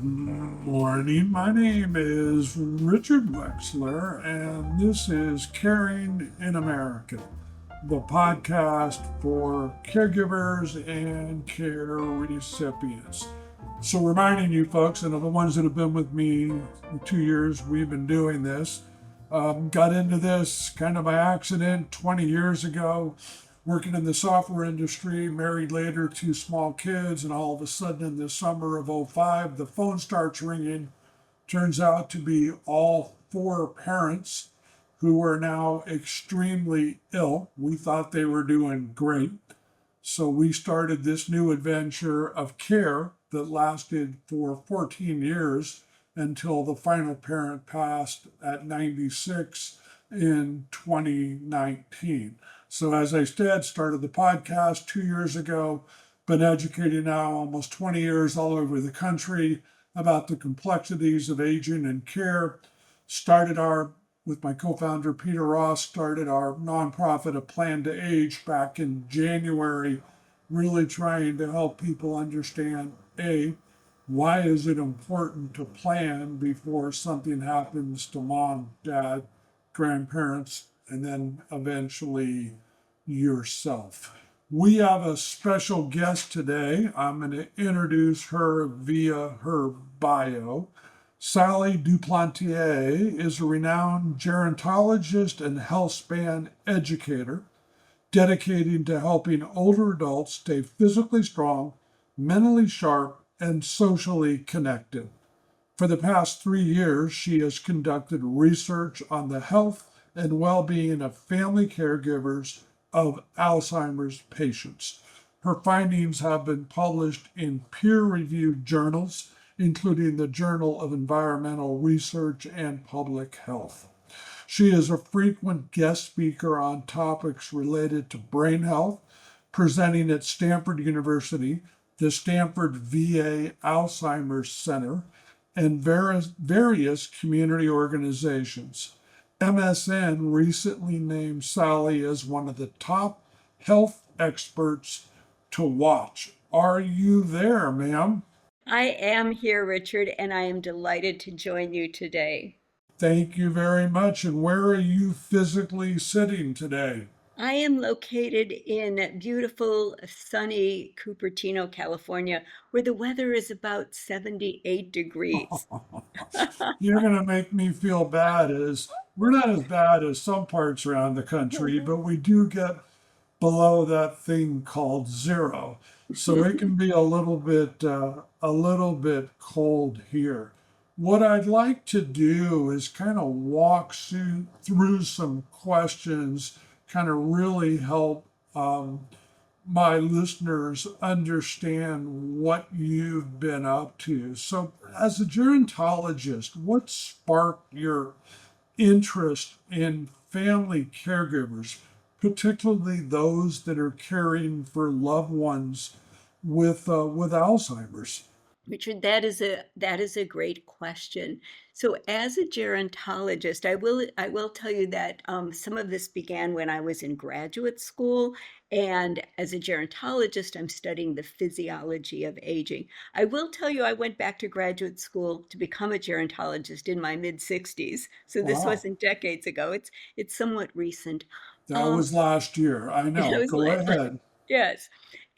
Morning. My name is Richard Wexler, and this is Caring in America, the podcast for caregivers and care recipients. So, reminding you folks, and of the ones that have been with me the 2 years we've been doing this, got into this kind of by accident 20 years ago, working in the software industry, married later, two small kids, and all of a sudden in the summer of '05, the phone starts ringing. Turns out to be all four parents who were now extremely ill. We thought they were doing great. So we started this new adventure of care that lasted for 14 years until the final parent passed at 96 in 2019. So as I said, started the podcast 2 years ago, been educating now almost 20 years all over the country about the complexities of aging and care. Started our with my co-founder Peter Ross, started our nonprofit A Plan to Age back in January, really trying to help people understand why is it important to plan before something happens to mom, dad, grandparents, and then eventually yourself. We have a special guest today. I'm going to introduce her via her bio. Sally Duplantier is a renowned gerontologist and health span educator, dedicated to helping older adults stay physically strong, mentally sharp, and socially connected. For the past 3 years, she has conducted research on the health and well being of family caregivers of Alzheimer's patients. Her findings have been published in peer reviewed journals, including the Journal of Environmental Research and Public Health. She is a frequent guest speaker on topics related to brain health, presenting at Stanford University, the Stanford VA Alzheimer's Center, and various community organizations. MSN recently named Sally as one of the top health experts to watch. Are you there, ma'am? I am here, Richard, and I am delighted to join you today. Thank you very much. And where are you physically sitting today? I am located in beautiful, sunny Cupertino, California, where the weather is about 78 degrees. You're going to make me feel bad as we're not as bad as some parts around the country, but we do get below that thing called zero. So it can be a little bit cold here. What I'd like to do is kind of walk through some questions, kind of really help my listeners understand what you've been up to. So, as a gerontologist, what sparked your interest in family caregivers, particularly those that are caring for loved ones with Alzheimer's? Richard, that is a great question. So, as a gerontologist, I will tell you that some of this began when I was in graduate school, and as a gerontologist, I'm studying the physiology of aging. I will tell you, I went back to graduate school to become a gerontologist in my mid 60s, so this Wow, wasn't decades ago. It's somewhat recent. that Um, was last year. I it know. was Go ahead. yes.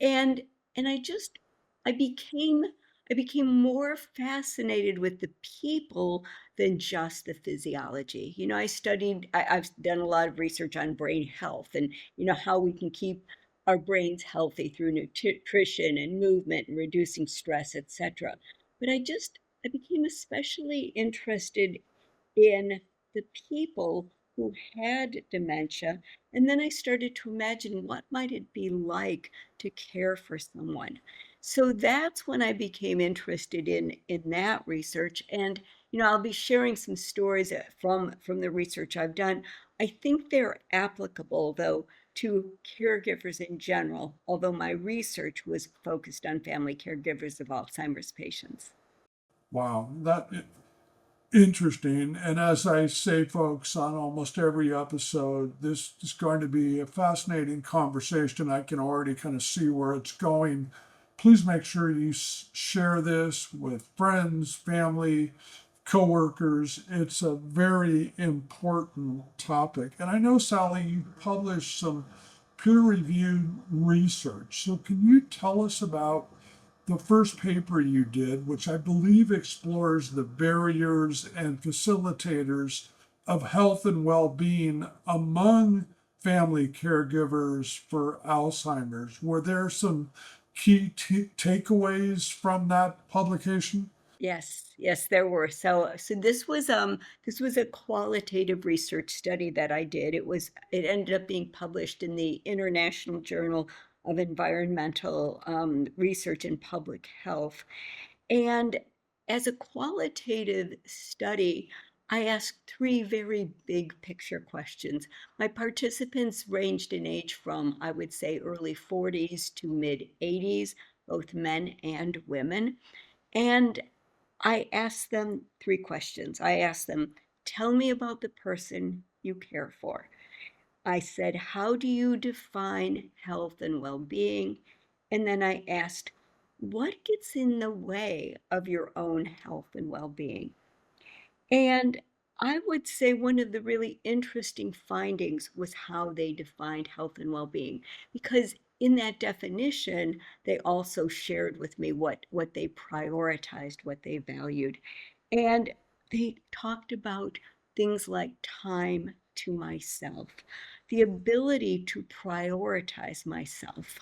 And and I became I became more fascinated with the people than just the physiology. I've done a lot of research on brain health and how we can keep our brains healthy through nutrition and movement and reducing stress, etc. But I became especially interested in the people who had dementia. And then I started to imagine what might it be like to care for someone. So that's when I became interested in that research. And I'll be sharing some stories from the research I've done. I think they're applicable though to caregivers in general, although my research was focused on family caregivers of Alzheimer's patients. Wow, that interesting. And as I say, folks, on almost every episode, this is going to be a fascinating conversation. I can already kind of see where it's going. please make sure you share this with friends, family, coworkers. It's a very important topic. And I know, Sally, you published some peer reviewed research. So, can you tell us about the first paper you did, which I believe explores the barriers and facilitators of health and well being among family caregivers for Alzheimer's? Were there some key takeaways from that publication? Yes, yes, there were. So this was a qualitative research study that I did. It ended up being published in the International Journal of Environmental Research and Public Health. And as a qualitative study, I asked three very big picture questions. My participants ranged in age from, I would say, early 40s to mid 80s, both men and women. And I asked them three questions. I asked them, tell me about the person you care for. I said, how do you define health and well being? And then I asked, what gets in the way of your own health and well being? And I would say one of the really interesting findings was how they defined health and well being, because in that definition, they also shared with me what they prioritized, what they valued. And they talked about things like time to myself, the ability to prioritize myself.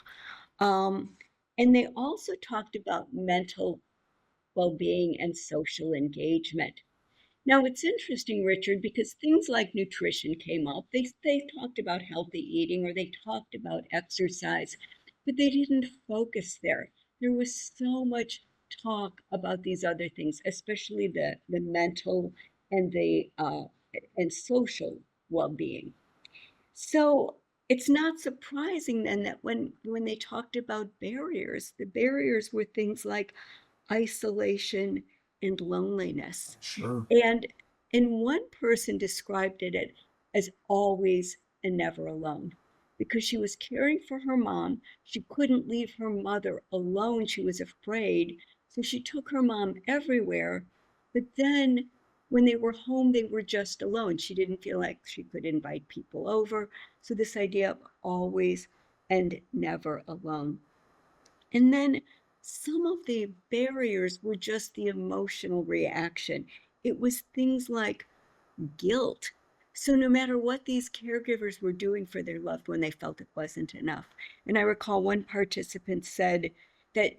Um, and they also talked about mental well being and social engagement. Now, it's interesting, Richard, because things like nutrition came up. They talked about healthy eating or they talked about exercise, but they didn't focus there. There was so much talk about these other things, especially the mental and the and social well-being. So it's not surprising then that when they talked about barriers, the barriers were things like isolation and loneliness. Sure. And one person described it as always and never alone because she was caring for her mom. She couldn't leave her mother alone. She was afraid. So she took her mom everywhere. But then when they were home, they were just alone. She didn't feel like she could invite people over. So this idea of always and never alone. And then some of the barriers were just the emotional reaction. It was things like guilt. So no matter what these caregivers were doing for their loved one, they felt it wasn't enough. And I recall one participant said that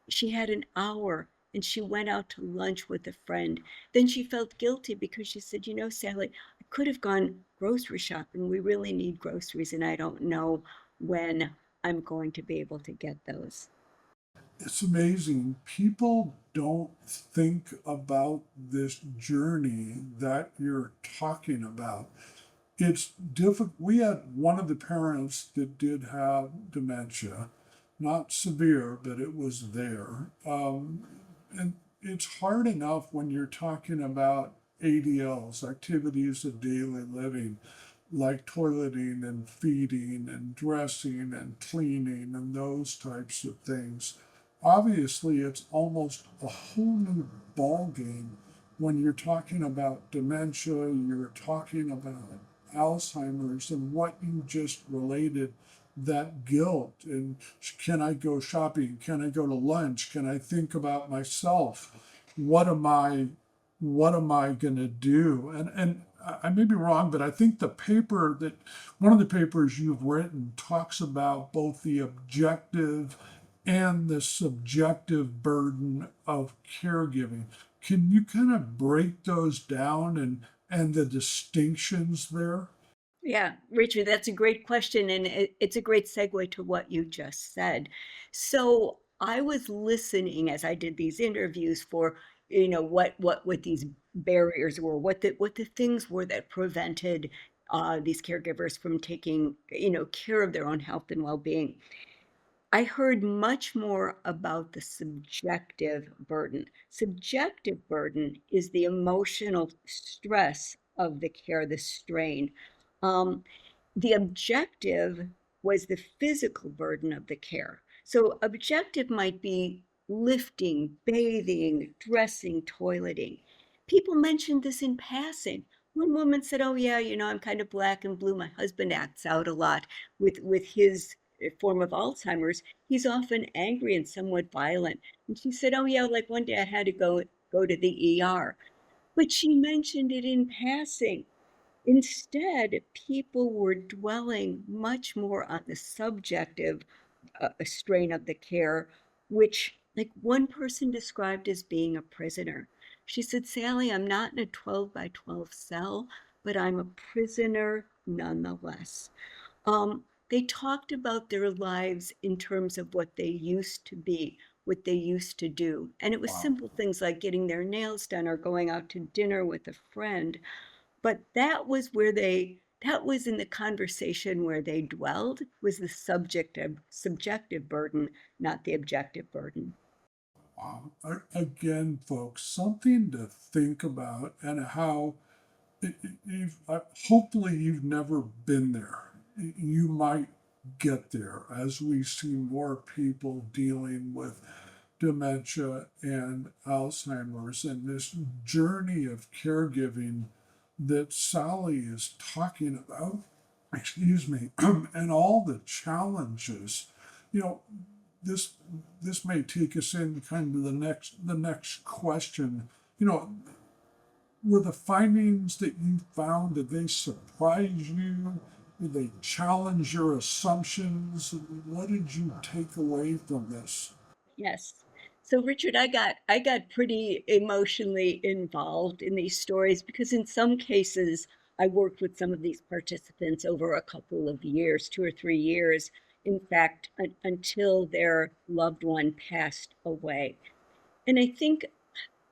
she had an hour and she went out to lunch with a friend. Then she felt guilty because she said, you know, Sally, I could have gone grocery shopping. We really need groceries, and I don't know when I'm going to be able to get those. It's amazing. People don't think about this journey that you're talking about. It's difficult. We had one of the parents that did have dementia, not severe, but it was there. And it's hard enough when you're talking about ADLs, activities of daily living, like toileting and feeding and dressing and cleaning and those types of things. Obviously, it's almost a whole new ball game when you're talking about dementia, you're talking about Alzheimer's, and what you just related, that guilt. And can I go shopping? Can I go to lunch? Can I think about myself? What am I going to do? And I may be wrong, but I think the paper that one of the papers you've written talks about both the objective and the subjective burden of caregiving. Can you kind of break those down and the distinctions there? Yeah, Richard, that's a great question, and it's a great segue to what you just said. So I was listening as I did these interviews for, you know, what these barriers were, what the things were that prevented these caregivers from taking, you know, care of their own health and well-being. I heard much more about the subjective burden. Subjective burden is the emotional stress of the care, the strain. Um, the objective was the physical burden of the care. So objective might be lifting, bathing, dressing, toileting. People mentioned this in passing. One woman said, "Oh yeah, I'm kind of black and blue. My husband acts out a lot with his form of Alzheimer's. He's often angry and somewhat violent." And she said, "Oh yeah, like one day I had to go to the ER." But she mentioned it in passing. Instead, people were dwelling much more on the subjective strain of the care, which, like one person described as being a prisoner. She said, "Sally, I'm not in a 12 by 12 cell, but I'm a prisoner nonetheless." They talked about their lives in terms of what they used to be, what they used to do. And it was Wow. simple things like getting their nails done or going out to dinner with a friend. But that was in the conversation where they dwelled, was the subjective burden, not the objective burden. Again, folks, something to think about, and how hopefully you've never been there. You might get there as we see more people dealing with dementia and Alzheimer's, and this journey of caregiving that Sally is talking about, excuse me, and all the challenges. You know, this this may take us in kind of the next question. You know, were the findings that you found, did they surprise you? Did they challenge your assumptions? What did you take away from this? Yes. So Richard, I got pretty emotionally involved in these stories because in some cases I worked with some of these participants over a couple of years, 2 or 3 years, in fact, until their loved one passed away. And I think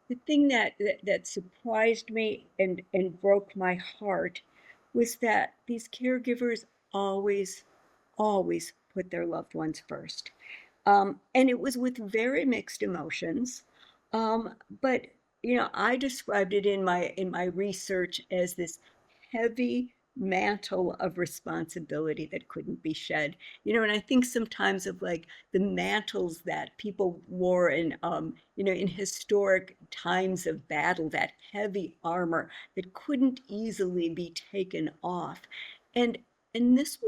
the thing that surprised me and broke my heart was that these caregivers always, always put their loved ones first. And it was with very mixed emotions. But I described it in my research as this heavy mantle of responsibility that couldn't be shed. And I think sometimes of like the mantles that people wore in historic times of battle, that heavy armor that couldn't easily be taken off. And and this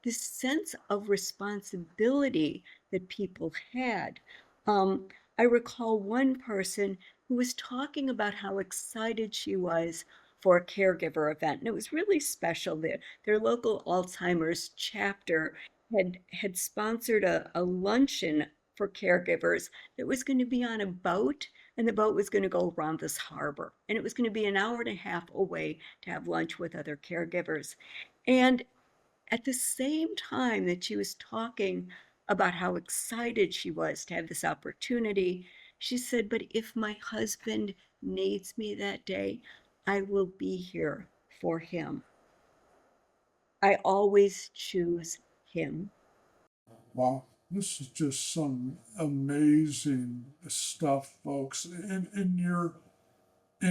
sense of responsibility that people had. Um, I recall one person who was talking about how excited she was for a caregiver event, and it was really special. Their local Alzheimer's chapter had sponsored a luncheon for caregivers that was going to be on a boat, and the boat was going to go around this harbor, and it was going to be an hour and a half away to have lunch with other caregivers. And at the same time that she was talking about how excited she was to have this opportunity, she said, "But if my husband needs me that day, I will be here for him. I always choose him." Wow, this is just some amazing stuff, folks. In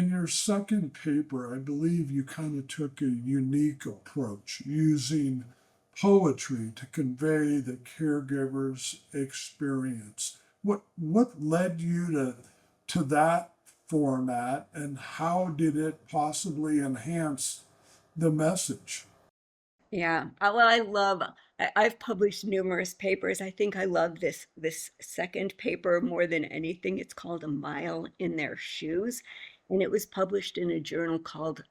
your second paper, I believe you kind of took a unique approach using poetry to convey the caregiver's experience. What led you to that format, and how did it possibly enhance the message? Yeah. Well, I've published numerous papers. I think I love this second paper more than anything. It's called A Mile in Their Shoes, and it was published in a journal called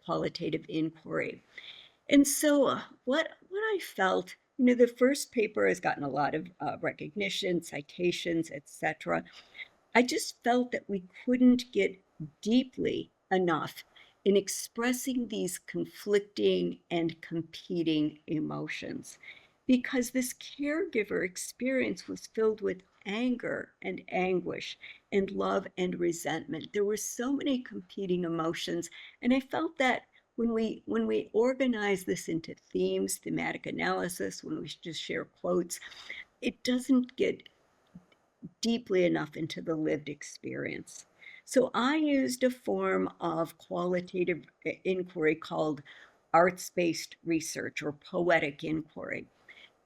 Qualitative Inquiry. And so what I felt, the first paper has gotten a lot of recognition, citations, etc. I just felt that we couldn't get deeply enough in expressing these conflicting and competing emotions because this caregiver experience was filled with anger and anguish and love and resentment. There were so many competing emotions, and I felt that when we organize this into themes, thematic analysis, when we just share quotes, it doesn't get deeply enough into the lived experience. So I used a form of qualitative inquiry called arts based research or poetic inquiry.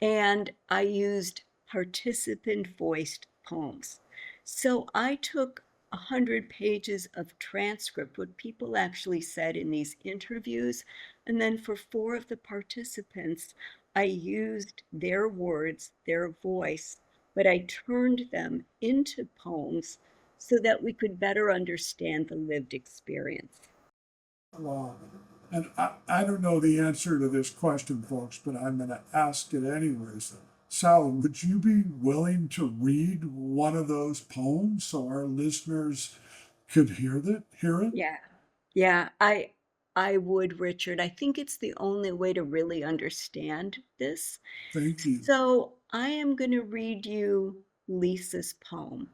And I used participant voiced poems. So I took 100 pages of transcript, what people actually said in these interviews, and then for four of the participants, I used their words, their voice, but I turned them into poems so that we could better understand the lived experience. Wow. And I don't know the answer to this question, folks, but I'm going to ask it anyways. Sally, would you be willing to read one of those poems so our listeners could hear it? Yeah. Yeah, I would, Richard. I think it's the only way to really understand this. Thank you. So I am going to read you Lisa's poem.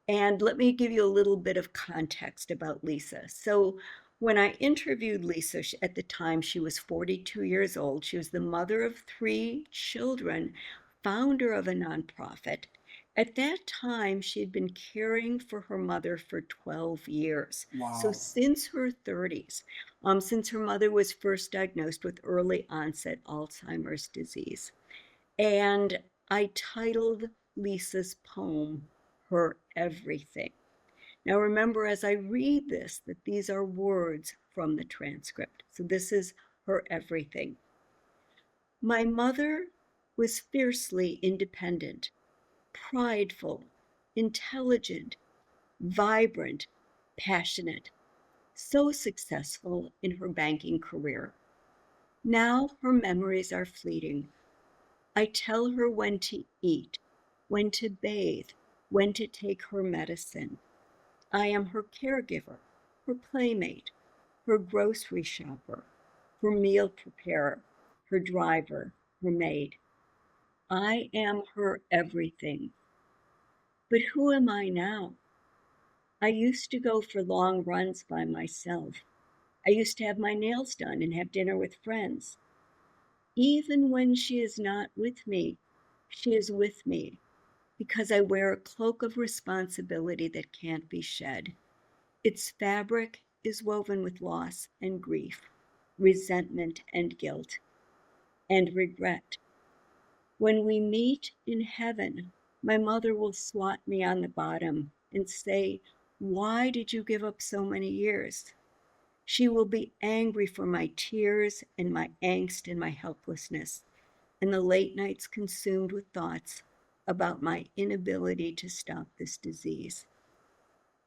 And let me give you a little bit of context about Lisa. So when I interviewed Lisa, at the time she was 42 years old. She was the mother of three children, founder of a nonprofit. At that time, she had been caring for her mother for 12 years. So Wow. since her 30s, since her mother was first diagnosed with early onset Alzheimer's disease. And I titled Lisa's poem, Her Everything. Now remember, as I read this, that these are words from the transcript. So this is Her Everything. My mother was fiercely independent, prideful, intelligent, vibrant, passionate, so successful in her banking career. Now her memories are fleeting. I tell her when to eat, when to bathe, when to take her medicine. I am her caregiver, her playmate, her grocery shopper, her meal preparer, her driver, her maid. I am her everything. But who am I now? I used to go for long runs by myself. I used to have my nails done and have dinner with friends. Even when she is not with me, she is with me because I wear a cloak of responsibility that can't be shed. Its fabric is woven with loss and grief, resentment and guilt, and regret. When we meet in heaven, my mother will swat me on the bottom and say, "Why did you give up so many years?" She will be angry for my tears and my angst and my helplessness, and the late nights consumed with thoughts about my inability to stop this disease.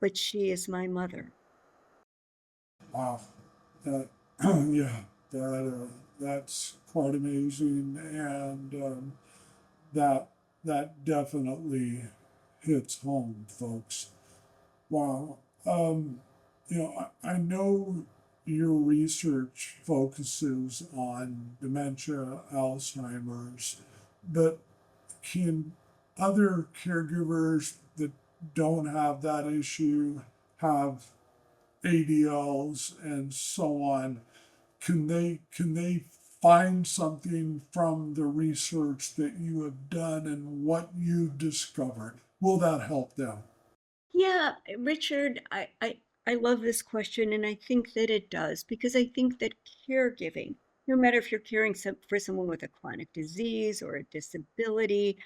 But she is my mother. Wow. That, yeah, that's quite amazing. And that, that definitely hits home, folks. Wow. I know your research focuses on dementia, Alzheimer's, but can other caregivers that don't have that issue have ADLs and so on? Can they find something from the research that you have done and what you've discovered? Will that help them? Yeah, Richard, I love this question, and I think that it does because I think that caregiving, no matter if you're caring for someone with a chronic disease or a disability,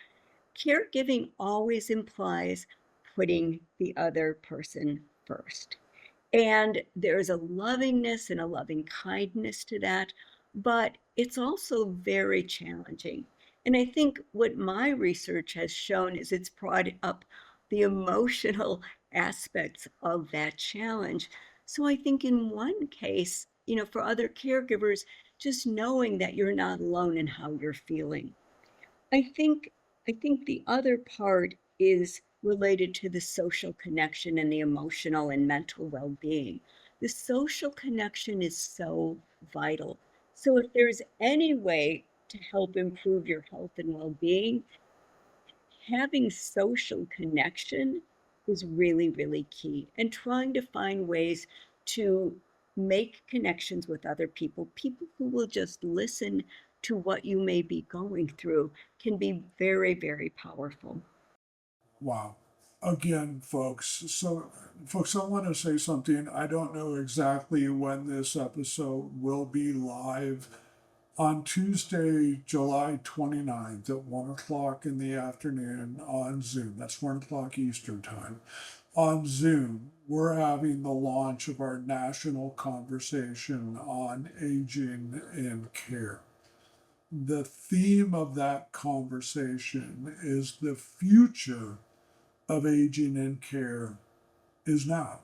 caregiving always implies putting the other person first. And there's a lovingness and a loving kindness to that, but it's also very challenging. And I think what my research has shown is it's brought up the emotional aspects of that challenge. So I think in one case, for other caregivers, just knowing that you're not alone in how you're feeling. I think I think the other part is related to the social connection and the emotional and mental well-being. The social connection is so vital. So if there's any way to help improve your health and well-being, having social connection is really, really key. And trying to find ways to make connections with other people, people who will just listen to what you may be going through, can be very, very powerful. Wow. Again, folks, I want to say something. I don't know exactly when this episode will be live, On Tuesday, July 29th at 1 o'clock in the afternoon on Zoom. That's 1 o'clock Eastern Time. On Zoom, we're having the launch of our national conversation on aging and care. The theme of that conversation is the future of aging and care is now.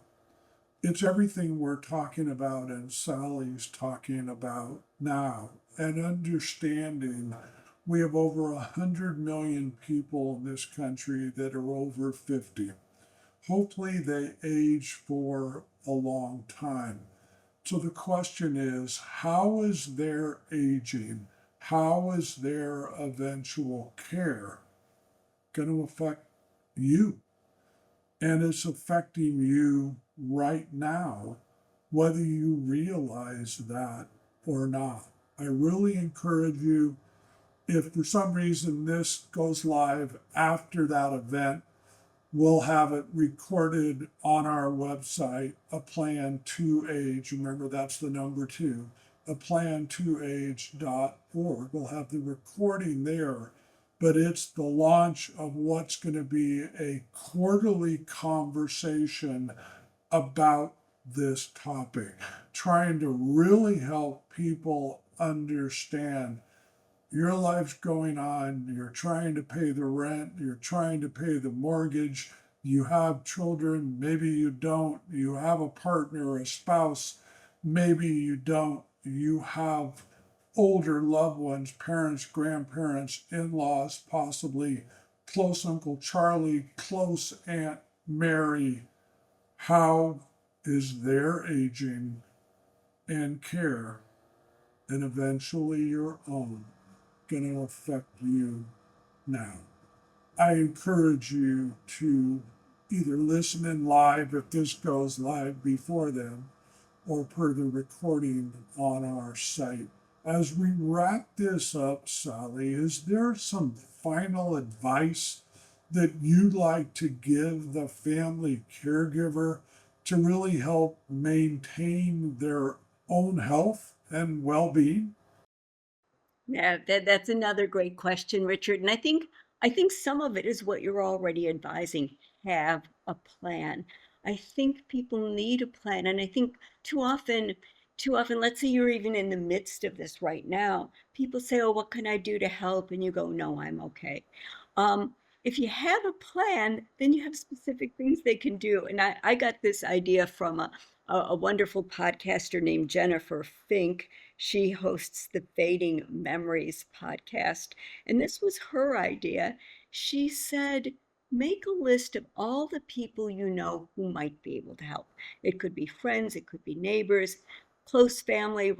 It's everything we're talking about and Sally's talking about now, and understanding we have over 100 million people in this country that are over 50. Hopefully they age for a long time. So the question is, how is their aging, how is their eventual care going to affect you? And it's affecting you right now, whether you realize that or not. I really encourage you, if for some reason this goes live after that event, we'll have it recorded on our website, a plan to age. Remember, that's the number two, a plan to age.org. We'll have the recording there, but it's the launch of what's going to be a quarterly conversation about this topic, trying to really help people understand your life's going on, you're trying to pay the rent, you're trying to pay the mortgage, you have children, maybe you don't, you have a partner, a spouse, maybe you don't, you have older loved ones, parents, grandparents, in laws, possibly close Uncle Charlie, close Aunt Mary. How is their aging and care, and eventually your own, going to affect you now? I encourage you to either listen in live if this goes live before then, or per the recording on our site. As we wrap this up, Sally, is there some final advice that you'd like to give the family caregiver to really help maintain their own health and well-being? Yeah, that's another great question, Richard. And I think some of it is what you're already advising. Have a plan. I think people need a plan. And I think too often, let's say you're even in the midst of this right now, people say, "Oh, what can I do to help?" And you go, "No, I'm okay." Um, if you have a plan, then you have specific things they can do. And I got this idea from a wonderful podcaster named Jennifer Fink. She hosts the Fading Memories podcast. And this was her idea. She said, make a list of all the people you know who might be able to help. It could be friends, it could be neighbors, close family,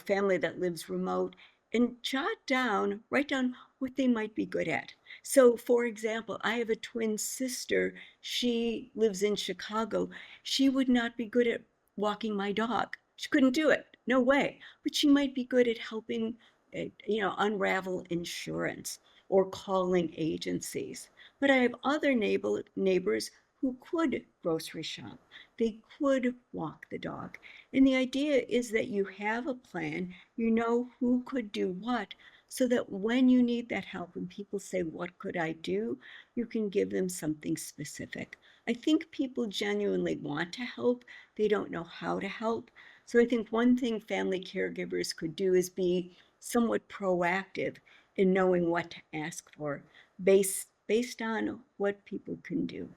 family that lives remote, and write down what they might be good at. So, for example, I have a twin sister. She lives in Chicago. She would not be good at walking my dog. She couldn't do it. No way. But she might be good at helping, unravel insurance or calling agencies. But I have other neighbors who could grocery shop. They could walk the dog. And the idea is that you have a plan, you know who could do what, so that when you need that help and people say, "What could I do?" you can give them something specific. I think people genuinely want to help, they don't know how to help. So I think one thing family caregivers could do is be somewhat proactive in knowing what to ask for based on what people can do.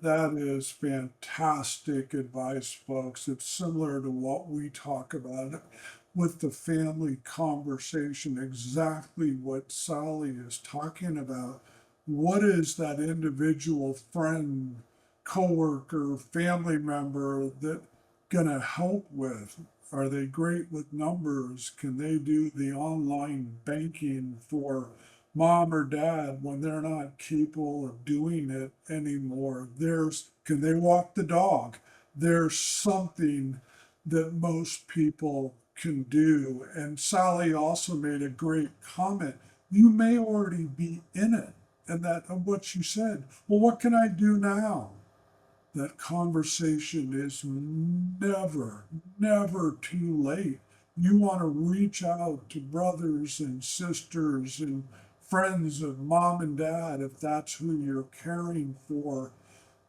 That is fantastic advice, folks. It's similar to what we talk about with the family conversation, exactly what Sally is talking about. What is that individual friend, coworker, family member that gonna help with? Are they great with numbers? Can they do the online banking for mom or dad when they're not capable of doing it anymore? Can they walk the dog? There's something that most people can do. And Sally also made a great comment. You may already be in it. And that of what you said, well, what can I do now? That conversation is never, never too late. you want to reach out to brothers and sisters and friends of mom and dad, if that's who you're caring for,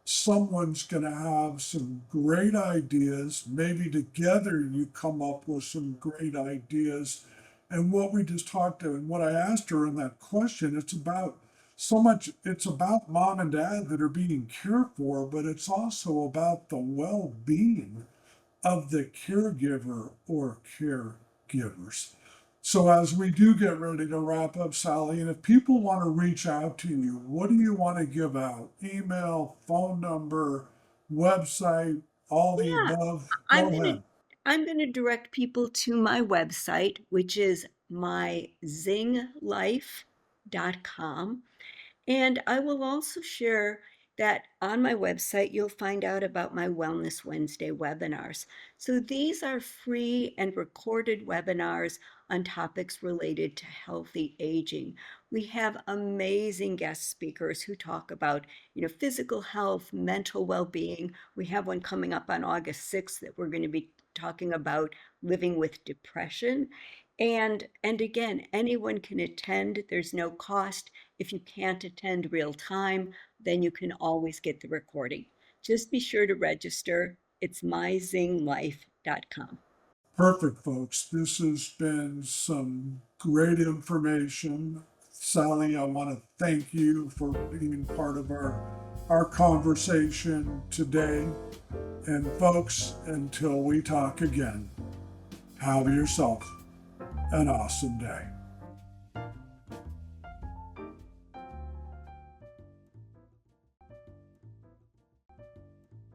someone's going to have some great ideas. Maybe together you come up with some great ideas. And what we just talked to, and what I asked her in that question, it's about so much, it's about mom and dad that are being cared for, but it's also about the well being of the caregiver or caregivers. So, as we do get ready to wrap up, Sally, and if people want to reach out to you, what do you want to give out? Email, phone number, website, all the Yeah, above? I'm Go gonna ahead. I'm gonna direct people to my website, which is myzinglife.com. And I will also share that on my website, you'll find out about my Wellness Wednesday webinars. So these are free and recorded webinars on topics related to healthy aging. We have amazing guest speakers who talk about, physical health, mental well-being. We have one coming up on August 6th that we're going to be talking about living with depression. And again, anyone can attend. There's no cost. If you can't attend real time, then you can always get the recording. Just be sure to register. It's myzinglife.com. Perfect, folks. This has been some great information. Sally, I want to thank you for being part of our conversation today. And folks, until we talk again, have yourself an awesome day.